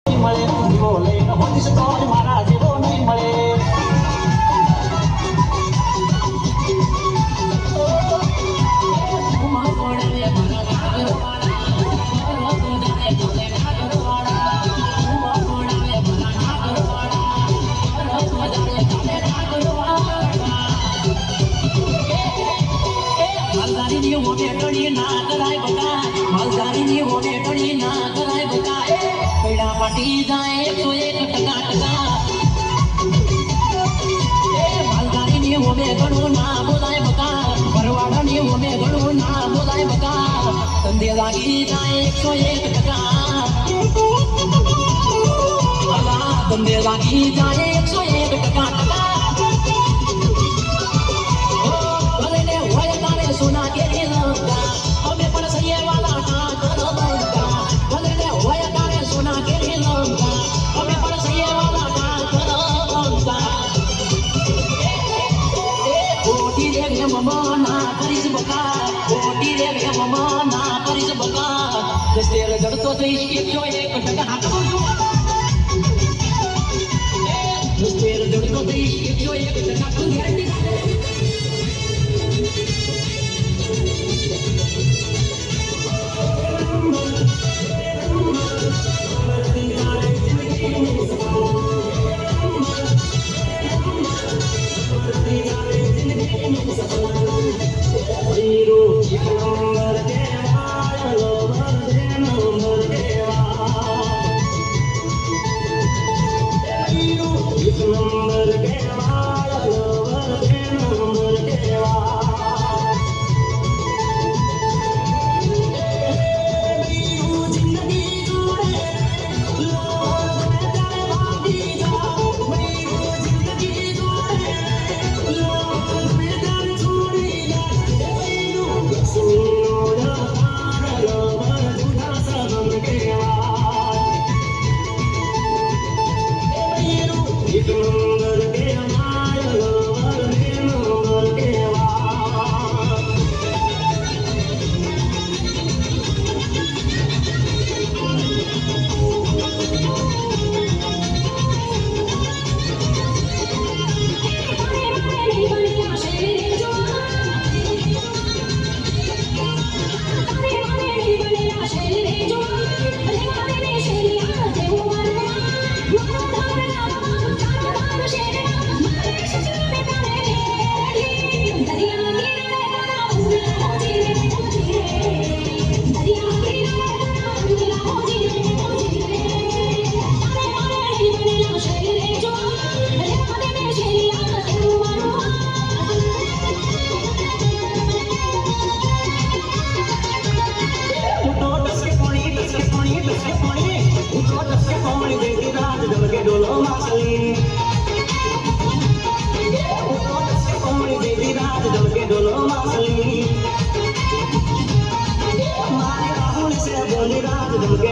મળે બોલે હોલીસ તો મારા જેવો નહીં મળે માલધારીની ઓને ટણી ના કરાય બકા માલધારીની ઓને ટણી ના કરાય બકા પૈડા પાટી જાય 101% માલધારીની ઓને ઘણું ના બોલાય બકા ભરવાડાની ઓને ઘણું ના બોલાય બકા ધંધે લાગી જાય 101% ધંધે લાગી જાય 101% सोना के लंका हमें पर सही वाला ना करो लंका भले ने होया तारे सोना के लंका हमें पर सही वाला ना करो लंका कोटी रे ममा ना करिस बका कोटी रे ममा ना करिस बका दस्तेर जड़तो तो इसके जो 1% हाथ दो दस्तेर जड़तो तो इसके जो 1% हाथ गारंटी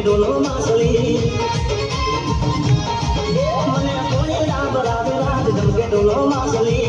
डोलो मासली मने कोई ना बराबर राज दम के डोलो मासली